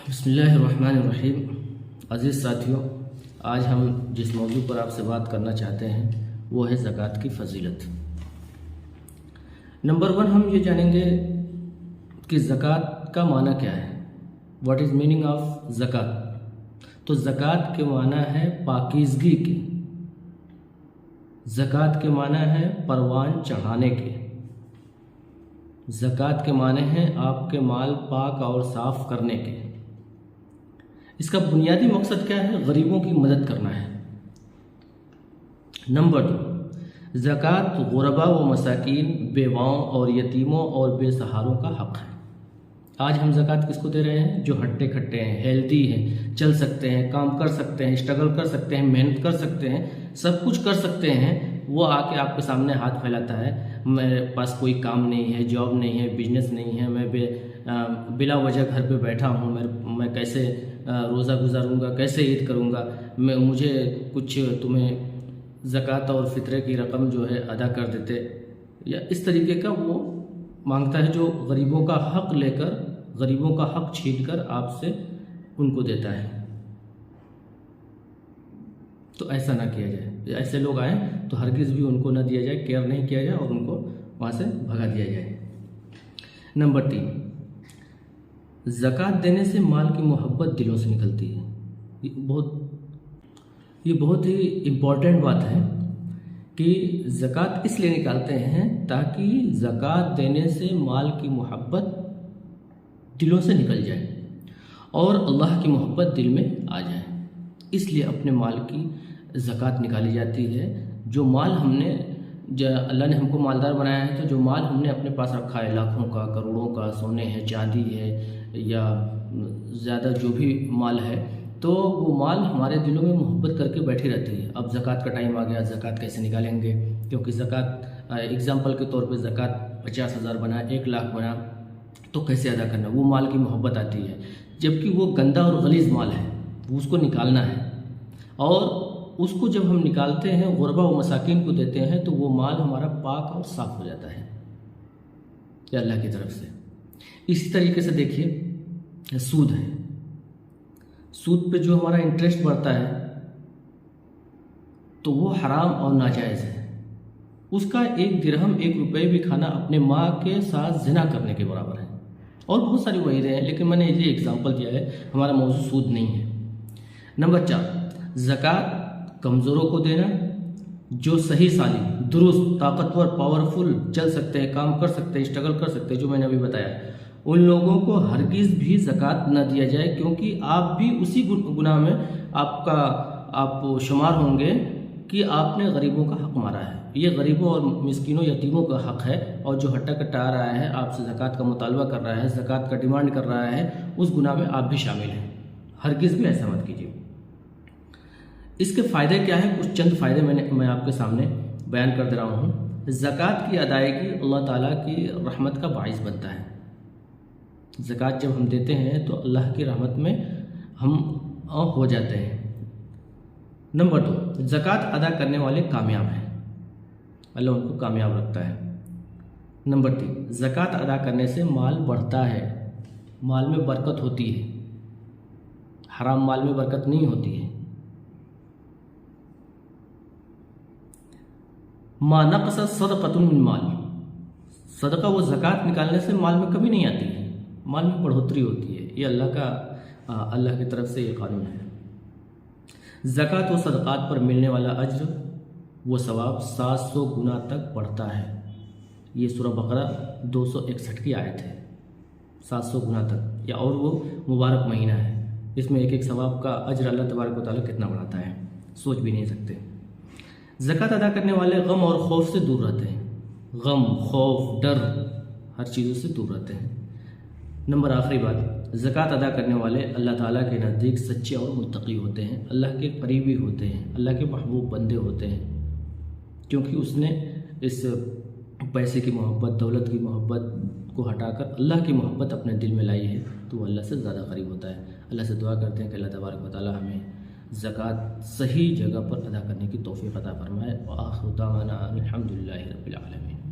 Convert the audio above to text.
بسم اللہ الرحمن الرحیم۔ عزیز ساتھیوں، آج ہم جس موضوع پر آپ سے بات کرنا چاہتے ہیں وہ ہے زکوٰۃ کی فضیلت۔ نمبر 1 ہم یہ جانیں گے کہ زکوٰۃ کا معنی کیا ہے، واٹ از میننگ آف زکوٰۃ۔ تو زکوٰۃ کے معنی ہے پاکیزگی کے، زکوٰۃ کے معنی ہے پروان چڑھانے کے، زکوٰۃ کے معنی ہے آپ کے مال پاک اور صاف کرنے کے۔ اس کا بنیادی مقصد کیا ہے؟ غریبوں کی مدد کرنا ہے۔ نمبر 2 زکوٰۃ غربا و مساکین، بیواؤں اور یتیموں اور بے سہاروں کا حق ہے۔ آج ہم زکوٰۃ کس کو دے رہے ہیں؟ جو ہٹے کھٹے ہیں، ہیلدی ہیں، چل سکتے ہیں، کام کر سکتے ہیں، اسٹرگل کر سکتے ہیں، محنت کر سکتے ہیں، سب کچھ کر سکتے ہیں۔ وہ آ کے آپ کے سامنے ہاتھ پھیلاتا ہے، میرے پاس کوئی کام نہیں ہے، جاب نہیں ہے، بزنس نہیں ہے، میں بلا وجہ گھر پہ بیٹھا ہوں، میں کیسے روزہ گزاروں گا، کیسے عید کروں گا، مجھے کچھ تمہیں زکوٰۃ اور فطرے کی رقم جو ہے ادا کر دیتے، یا اس طریقے کا وہ مانگتا ہے جو غریبوں کا حق لے کر، غریبوں کا حق چھین کر آپ سے ان کو دیتا ہے۔ تو ایسا نہ کیا جائے، ایسے لوگ آئیں تو ہرگز بھی ان کو نہ دیا جائے، کیئر نہیں کیا جائے اور ان کو وہاں سے بھگا دیا جائے۔ نمبر 3 زکوٰۃ دینے سے مال کی محبت دلوں سے نکلتی ہے۔ یہ بہت ہی امپورٹنٹ بات ہے کہ زکوٰۃ اس لیے نکالتے ہیں تاکہ زکوٰۃ دینے سے مال کی محبت دلوں سے نکل جائے اور اللہ کی محبت دل میں آ جائے۔ اس لیے اپنے مال کی زکوٰۃ نکالی جاتی ہے۔ جو مال اللہ نے ہم کو مالدار بنایا ہے، تو جو مال ہم نے اپنے پاس رکھا ہے، لاکھوں کا، کروڑوں کا، سونے ہے، چاندی ہے، یا زیادہ جو بھی مال ہے، تو وہ مال ہمارے دلوں میں محبت کر کے بیٹھی رہتی ہے۔ اب زکوٰۃ کا ٹائم آ گیا، زکوٰۃ کیسے نکالیں گے؟ کیونکہ زکوٰۃ اگزامپل کے طور پہ زکوٰۃ 50,000 بنا، 1 لاکھ بنا، تو کیسے ادا کرنا؟ وہ مال کی محبت آتی ہے، جبکہ وہ گندا اور غلیظ مال ہے، وہ اس کو نکالنا ہے۔ اور اس کو جب ہم نکالتے ہیں، غربا و مساکین کو دیتے ہیں، تو وہ مال ہمارا پاک اور صاف ہو جاتا ہے یہ اللہ کی طرف سے۔ اسی طریقے سے دیکھیے، سود ہے، سود پہ جو ہمارا انٹرسٹ بڑھتا ہے تو وہ حرام اور ناجائز ہے۔ اس کا 1 درہم 1 روپے بھی کھانا اپنے ماں کے ساتھ زنا کرنے کے برابر ہے۔ اور بہت ساری وجہیں ہیں، لیکن میں نے یہ ایگزامپل دیا ہے، ہمارا موضوع سود نہیں ہے۔ نمبر 4 زکوٰۃ کمزوروں کو دینا، جو صحیح سالم، درست، طاقتور، پاورفل، چل سکتے ہیں، کام کر سکتے ہیں، اسٹرگل کر سکتے ہیں، جو میں نے ابھی بتایا، ان لوگوں کو ہرگز بھی زکوٰۃ نہ دیا جائے، کیونکہ آپ بھی اسی گناہ میں آپ شمار ہوں گے کہ آپ نے غریبوں کا حق مارا ہے۔ یہ غریبوں اور مسکینوں، یتیموں کا حق ہے، اور جو ہٹا کٹا آ رہا ہے، آپ سے زکوٰۃ کا مطالبہ کر رہا ہے، زکوٰۃ کا ڈیمانڈ کر رہا ہے، اس گناہ میں آپ بھی شامل ہیں۔ ہرگز بھی ایسا مت کیجیے۔ اس کے فائدے کیا ہیں؟ کچھ چند فائدے میں آپ کے سامنے بیان کر دے رہا ہوں۔ زکوٰۃ کی ادائیگی اللہ تعالیٰ کی رحمت کا باعث بنتا ہے۔ زکوٰۃ جب ہم دیتے ہیں تو اللہ کی رحمت میں ہم ہو جاتے ہیں۔ نمبر 2 زکوٰۃ ادا کرنے والے کامیاب ہیں، اللہ ان کو کامیاب رکھتا ہے۔ نمبر 3 زکوٰۃ ادا کرنے سے مال بڑھتا ہے، مال میں برکت ہوتی ہے، حرام مال میں برکت نہیں ہوتی ہے۔ ما نقص صدقۃ من مال، صدقہ و زکوٰۃ نکالنے سے مال میں کمی نہیں آتی ہے، مال میں بڑھوتری ہوتی ہے۔ یہ اللہ کی طرف سے یہ قانون ہے۔ زکوٰۃ و صدقات پر ملنے والا اجر و ثواب 700 گنا تک بڑھتا ہے۔ یہ سورہ بقرہ 261 کی آیت ہے، 700 گنا تک، یا اور وہ مبارک مہینہ ہے، اس میں ایک ثواب کا اجر اللہ تبارک و تعالیٰ کتنا بڑھاتا ہے، سوچ بھی نہیں سکتے۔ زکوٰۃ ادا کرنے والے غم اور خوف سے دور رہتے ہیں، غم، خوف، ڈر، ہر چیزوں سے دور رہتے ہیں۔ نمبر آخری بات، زکوٰۃ ادا کرنے والے اللہ تعالیٰ کے نزدیک سچے اور متقی ہوتے ہیں، اللہ کے قریبی ہوتے ہیں، اللہ کے محبوب بندے ہوتے ہیں، کیونکہ اس نے اس پیسے کی محبت، دولت کی محبت کو ہٹا کر اللہ کی محبت اپنے دل میں لائی ہے، تو وہ اللہ سے زیادہ قریب ہوتا ہے۔ اللہ سے دعا کرتے ہیں کہ اللہ تبارک و تعالیٰ ہمیں زکوٰۃ صحیح جگہ پر ادا کرنے کی توفیق عطا فرمائے۔ وآخر دعوانا الحمد للہ رب العالمین۔